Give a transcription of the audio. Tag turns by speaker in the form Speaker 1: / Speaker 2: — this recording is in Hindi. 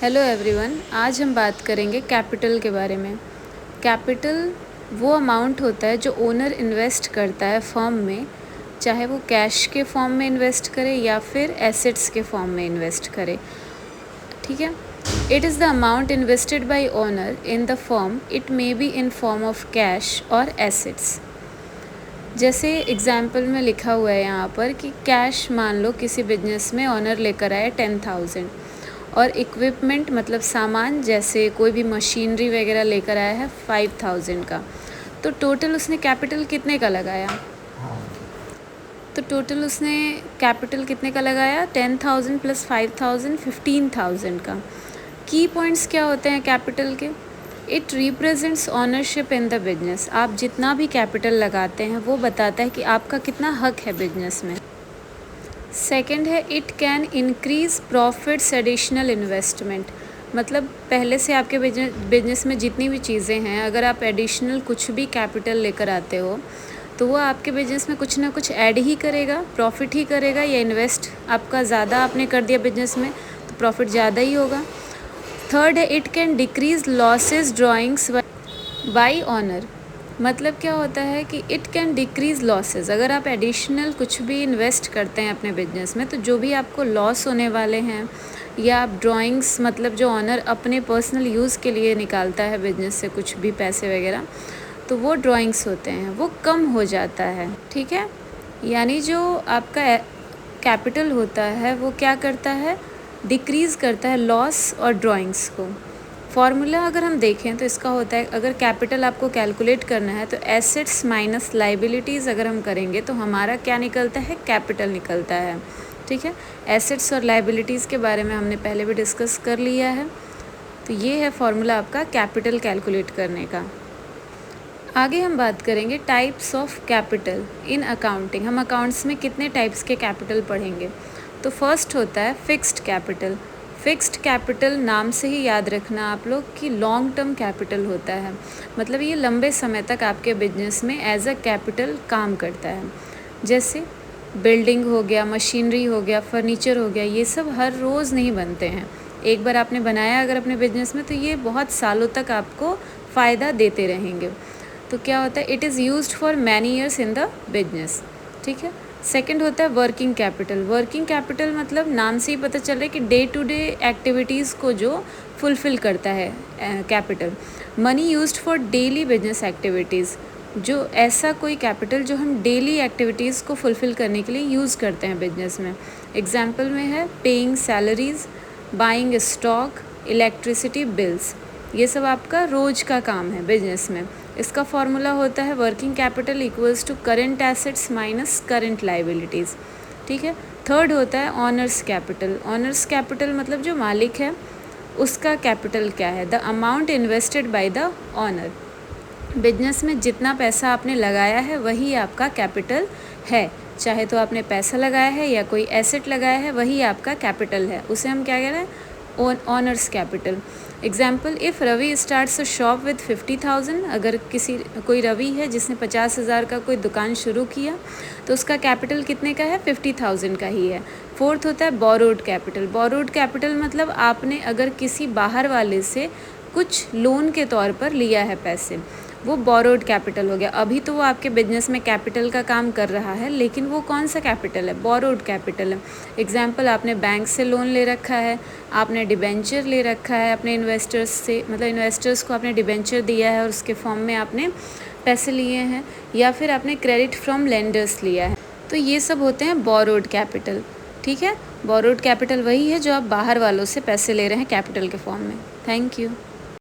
Speaker 1: हेलो एवरीवन, आज हम बात करेंगे कैपिटल के बारे में। कैपिटल वो अमाउंट होता है जो ओनर इन्वेस्ट करता है फर्म में, चाहे वो कैश के फॉर्म में इन्वेस्ट करे या फिर एसेट्स के फॉर्म में इन्वेस्ट करे। ठीक है। It is the amount invested bye owner in the firm. It may be in form of cash और एसेट्स। जैसे एग्जाम्पल में लिखा हुआ है यहाँ पर कि कैश मान लो किसी बिजनेस में ओनर लेकर आए 10,000 और इक्विपमेंट मतलब सामान जैसे कोई भी मशीनरी वगैरह लेकर आया है 5,000 का। तो टोटल उसने कैपिटल कितने का लगाया? तो टोटल उसने कैपिटल कितने का लगाया? 10,000 प्लस 5,000 15,000 का। की पॉइंट्स क्या होते हैं कैपिटल के? It represents ownership in the business. आप जितना भी कैपिटल लगाते हैं वो बताता है कि आपका कितना हक है बिजनेस में। सेकंड है it can increase profits additional investment. मतलब पहले से आपके बिजनेस में जितनी भी चीज़ें हैं, अगर आप एडिशनल कुछ भी कैपिटल लेकर आते हो तो वो आपके बिजनेस में कुछ ना कुछ ऐड ही करेगा, प्रॉफिट ही करेगा। या इन्वेस्ट आपका ज़्यादा आपने कर दिया बिजनेस में तो प्रॉफिट ज़्यादा ही होगा। थर्ड है it can decrease losses drawings by owner. मतलब क्या होता है कि इट कैन डिक्रीज़ लॉसेस। अगर आप एडिशनल कुछ भी इन्वेस्ट करते हैं अपने बिजनेस में तो जो भी आपको लॉस होने वाले हैं, या आप ड्राइंग्स मतलब जो ऑनर अपने पर्सनल यूज़ के लिए निकालता है बिजनेस से कुछ भी पैसे वगैरह, तो वो ड्राइंग्स होते हैं वो कम हो जाता है। ठीक है। यानी जो आपका कैपिटल होता है वो क्या करता है? डिक्रीज़ करता है लॉस और ड्राइंग्स को। फॉर्मूला अगर हम देखें तो इसका होता है, अगर कैपिटल आपको कैलकुलेट करना है तो एसेट्स माइनस लाइबिलिटीज़ अगर हम करेंगे तो हमारा क्या निकलता है? कैपिटल निकलता है। ठीक है। एसेट्स और लाइबिलिटीज़ के बारे में हमने पहले भी डिस्कस कर लिया है। तो ये है फॉर्मूला आपका कैपिटल कैलकुलेट करने का। आगे हम बात करेंगे types of capital in accounting. हम अकाउंट्स में कितने टाइप्स के कैपिटल पढ़ेंगे। तो फर्स्ट होता है फिक्स्ड कैपिटल। फिक्स्ड कैपिटल नाम से ही याद रखना आप लोग कि लॉन्ग टर्म कैपिटल होता है। मतलब ये लंबे समय तक आपके बिजनेस में एज अ कैपिटल काम करता है। जैसे बिल्डिंग हो गया, मशीनरी हो गया, फर्नीचर हो गया, ये सब हर रोज़ नहीं बनते हैं। एक बार आपने बनाया अगर अपने बिजनेस में तो ये बहुत सालों तक आपको फ़ायदा देते रहेंगे। तो क्या होता है? It is used for many years in the business. ठीक है। सेकंड होता है वर्किंग कैपिटल। वर्किंग कैपिटल मतलब नाम से ही पता चल रहा है कि डे टू डे एक्टिविटीज़ को जो फुलफ़िल करता है capital. Money used for daily business activities. जो ऐसा कोई कैपिटल जो हम डेली एक्टिविटीज़ को फुलफ़िल करने के लिए यूज़ करते हैं बिजनेस में। एग्जाम्पल में है paying salaries, buying stock, electricity bills. ये सब आपका रोज़ का काम है बिजनेस में। इसका फॉर्मूला होता है working capital equals to current assets minus current liabilities. ठीक है। थर्ड होता है ऑनर्स कैपिटल। ऑनर्स कैपिटल मतलब जो मालिक है उसका कैपिटल क्या है? The amount invested by the owner. Business में जितना पैसा आपने लगाया है वही आपका कैपिटल है। चाहे तो आपने पैसा लगाया है या कोई एसेट लगाया है, वही आपका कैपिटल है। उसे हम क्या कह रहे हैं? Owner's capital. Example, if Ravi starts a shop with 50,000। अगर कोई रवि है जिसने 50,000 का कोई दुकान शुरू किया तो उसका कैपिटल कितने का है? 50,000 का ही है। फोर्थ होता है बोरोड कैपिटल। बोरोड कैपिटल मतलब आपने अगर किसी बाहर वाले से कुछ लोन के तौर पर लिया है पैसे, वो बोरोड कैपिटल हो गया। अभी तो वो आपके बिजनेस में कैपिटल का काम कर रहा है, लेकिन वो कौन सा कैपिटल है? बोरोड कैपिटल है। एग्जाम्पल, आपने बैंक से लोन ले रखा है, आपने डिबेंचर ले रखा है अपने इन्वेस्टर्स से, मतलब इन्वेस्टर्स को आपने डिबेंचर दिया है और उसके फॉर्म में आपने पैसे लिए हैं, या फिर आपने क्रेडिट फ्रॉम लेंडर्स लिया है। तो ये सब होते हैं बोरोड कैपिटल। ठीक है। बोरोड कैपिटल वही है जो आप बाहर वालों से पैसे ले रहे हैं कैपिटल के फॉर्म में। Thank you.